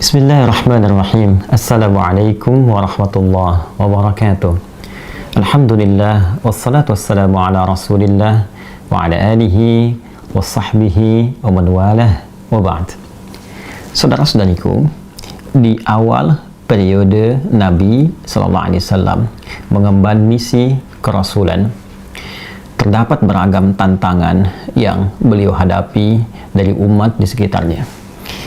Bismillahirrahmanirrahim. Assalamualaikum warahmatullahi wabarakatuh. Alhamdulillah, wassalatu wassalamu ala rasulillah wa ala alihi wa sahbihi wa man walah wa ba'd. Saudara-saudariku, di awal periode Nabi SAW mengemban misi kerasulan, terdapat beragam tantangan yang beliau hadapi dari umat di sekitarnya.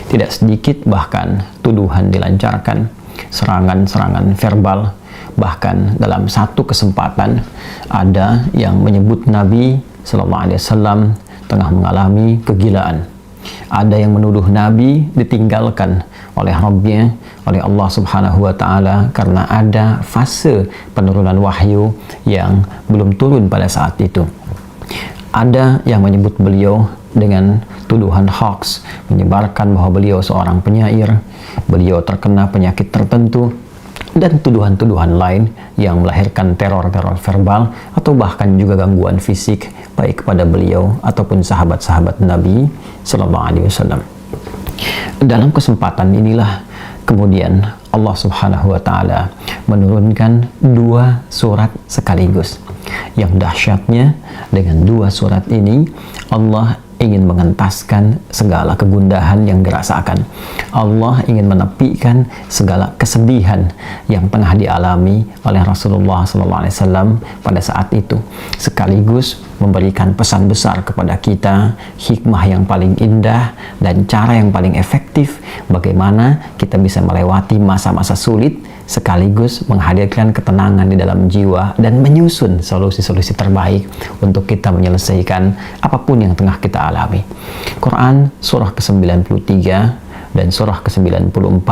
Tidak sedikit bahkan tuduhan dilancarkan, serangan-serangan verbal, bahkan dalam satu kesempatan ada yang menyebut Nabi SAW tengah mengalami kegilaan. Ada yang menuduh Nabi ditinggalkan oleh Rabbnya, oleh Allah Subhanahu wa Ta'ala, karena ada fase penurunan wahyu yang belum turun pada saat itu. Ada yang menyebut beliau dengan tuduhan hoax, menyebarkan bahwa beliau seorang penyair, beliau terkena penyakit tertentu, dan tuduhan-tuduhan lain yang melahirkan teror-teror verbal atau bahkan juga gangguan fisik baik kepada beliau ataupun sahabat-sahabat Nabi Sallallahu Alaihi Wasallam. Dalam kesempatan inilah kemudian Allah Subhanahu wa Ta'ala menurunkan dua surat sekaligus. Yang dahsyatnya, dengan dua surat ini Allah ingin mengentaskan segala kegundahan yang dirasakan. Allah ingin menepikan segala kesedihan yang tengah dialami oleh Rasulullah SAW pada saat itu, sekaligus memberikan pesan besar kepada kita, hikmah yang paling indah dan cara yang paling efektif bagaimana kita bisa melewati masa-masa sulit, sekaligus menghadirkan ketenangan di dalam jiwa dan menyusun solusi-solusi terbaik untuk kita menyelesaikan apapun yang tengah kita alami. Quran surah ke-93 dan surah ke-94,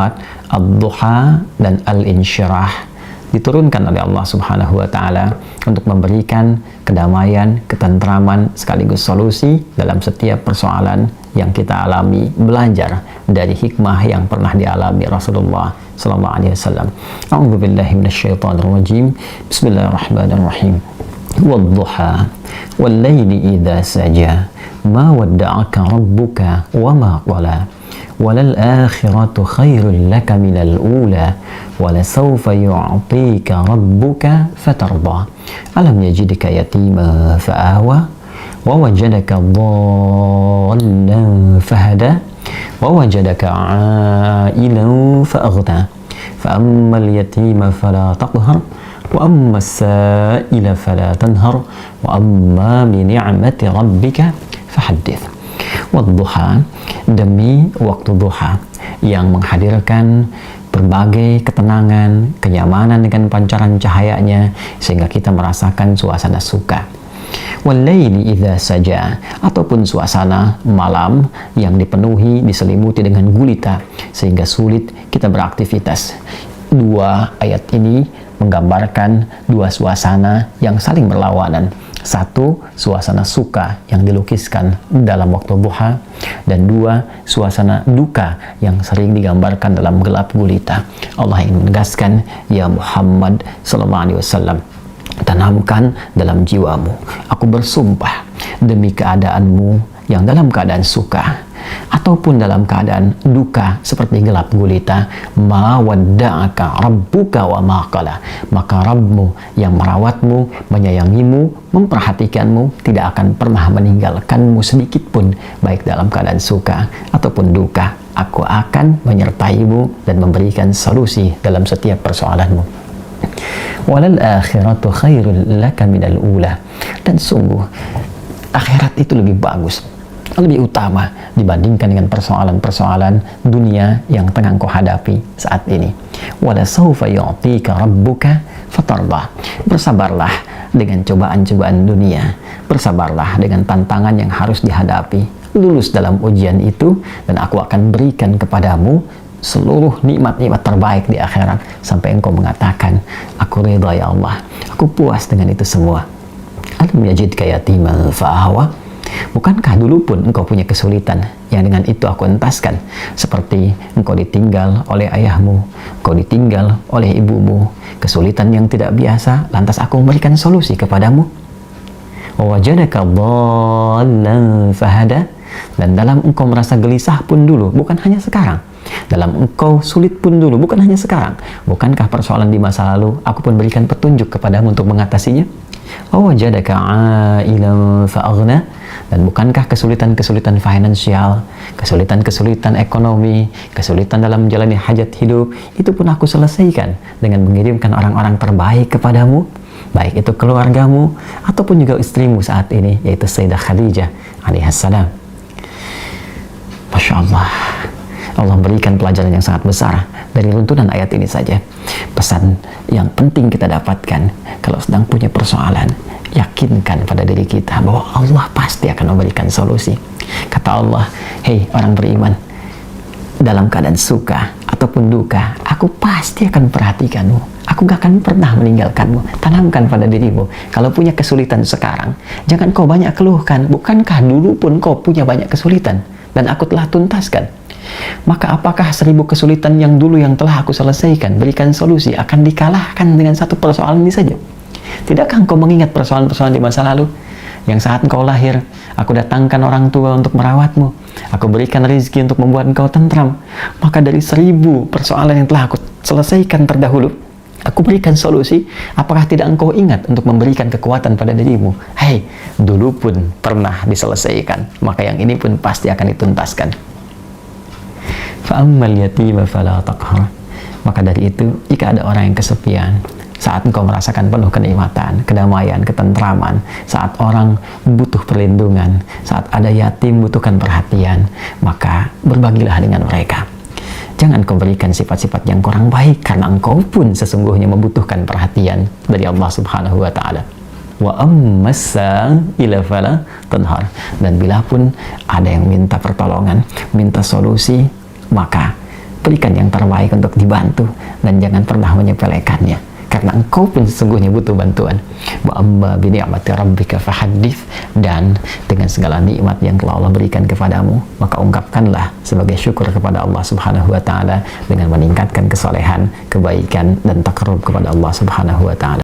Ad-Duha dan Al-Insyirah, diturunkan oleh Allah Subhanahu wa Ta'ala untuk memberikan kedamaian, ketentraman, sekaligus solusi dalam setiap persoalan yang kita alami, belajar dari hikmah yang pernah dialami Rasulullah sallallahu alaihi wasallam. A'udzu billahi minasyaitonir rajim. Bismillahirrahmanirrahim. Wad-duha wal-laili idza saja ma wadda'aka rabbuka wa ma qala walal akhiratu khairul laka minal ula walasawfa yu'tika rabbuka fatarda alam yajidka yatima fa'awa wa wajadaka dhallan fahada wa wajadaka 'ailan fa'aghna fa ammal yatima fala taqhar wa ammas sa'ila fala tanhar wa amma bi ni'mati rabbika fahaddits. Wadduha, demi waktu duha yang menghadirkan berbagai ketenangan, kenyamanan dengan pancaran cahayanya sehingga kita merasakan suasana suka. Wal-laili idza saja, ataupun suasana malam yang dipenuhi, diselimuti dengan gulita sehingga sulit kita beraktivitas. Dua ayat ini menggambarkan dua suasana yang saling berlawanan. Satu, suasana suka yang dilukiskan dalam waktu duha, dan dua, suasana duka yang sering digambarkan dalam gelap gulita. Allah ingin menegaskan, ya Muhammad sallallahu alaihi wasallam, tanamkan dalam jiwamu, aku bersumpah demi keadaanmu yang dalam keadaan suka ataupun dalam keadaan duka seperti gelap gulita, ma wadda'aka rabbuka wa ma qala, maka Rabbmu yang merawatmu, menyayangimu, memperhatikanmu tidak akan pernah meninggalkanmu sedikit pun, baik dalam keadaan suka ataupun duka. Aku akan menyertaimu dan memberikan solusi dalam setiap persoalanmu. Walal akhiratu khairul laka minal ula, dan sungguh akhirat itu lebih bagus, lebih utama dibandingkan dengan persoalan-persoalan dunia yang tengah engkau hadapi saat ini. Wala sawfa yu'tika rabbuka fatarda, bersabarlah dengan cobaan-cobaan dunia, bersabarlah dengan tantangan yang harus dihadapi, lulus dalam ujian itu, dan aku akan berikan kepadamu seluruh nikmat-nikmat terbaik di akhirat sampai engkau mengatakan, aku ridha ya Allah, aku puas dengan itu semua. Alam yajidka yatiman fa'awa, bukankah dulu pun engkau punya kesulitan yang dengan itu aku entaskan, seperti engkau ditinggal oleh ayahmu, engkau ditinggal oleh ibumu, kesulitan yang tidak biasa, lantas aku memberikan solusi kepadamu. Wajadaka dhallan fahada, dan dalam engkau merasa gelisah pun dulu, bukan hanya sekarang, Dalam engkau sulit pun dulu, bukan hanya sekarang. Bukankah persoalan di masa lalu aku pun berikan petunjuk kepadamu untuk mengatasinya? Wajadaka 'ailan fa'aghna. Dan bukankah kesulitan-kesulitan finansial, kesulitan-kesulitan ekonomi, kesulitan dalam menjalani hajat hidup, itu pun aku selesaikan dengan mengirimkan orang-orang terbaik kepadamu, baik itu keluargamu ataupun juga istrimu saat ini, yaitu Sayyidah Khadijah alaihissalam. Masya Allah, Allah berikan pelajaran yang sangat besar dari runtunan ayat ini saja. Pesan yang penting kita dapatkan kalau sedang punya persoalan, yakinkan pada diri kita bahwa Allah pasti akan memberikan solusi. Kata Allah, hei orang beriman, dalam keadaan suka ataupun duka, aku pasti akan perhatikanmu. Aku gak akan pernah meninggalkanmu. Tanamkan pada dirimu, kalau punya kesulitan sekarang, jangan kau banyak keluhkan. Bukankah dulu pun kau punya banyak kesulitan dan aku telah tuntaskan? Maka apakah 1000 kesulitan yang dulu yang telah aku selesaikan, berikan solusi, akan dikalahkan dengan satu persoalan ini saja? Tidakkah engkau mengingat persoalan-persoalan di masa lalu? Yang saat engkau lahir, aku datangkan orang tua untuk merawatmu, aku berikan rezeki untuk membuat engkau tentram. Maka dari 1000 persoalan yang telah aku selesaikan terdahulu, aku berikan solusi. Apakah tidak engkau ingat untuk memberikan kekuatan pada dirimu? Hei, dulu pun pernah diselesaikan, maka yang ini pun pasti akan dituntaskan. Fa'ammal yatima fala taqhar. Maka dari itu, jika ada orang yang kesepian, saat engkau merasakan penuh kenikmatan, kedamaian, ketentraman, saat orang butuh perlindungan, saat ada yatim butuhkan perhatian, maka berbagilah dengan mereka. Jangan kau berikan sifat-sifat yang kurang baik, karena engkau pun sesungguhnya membutuhkan perhatian dari Allah Subhanahu wa Ta'ala. Wa ammasa ila fala tanhar. Dan bila pun ada yang minta pertolongan, minta solusi, maka berikan yang terbaik untuk dibantu dan jangan pernah menyepelekannya, karena engkau pun sesungguhnya butuh bantuan. Wa amma bi ni'mati rabbika fahaddits. Dan dengan segala nikmat yang telah Allah berikan kepadamu, maka ungkapkanlah sebagai syukur kepada Allah Subhanahu wa Ta'ala dengan meningkatkan kesolehan, kebaikan dan takarrub kepada Allah Subhanahu wa Ta'ala.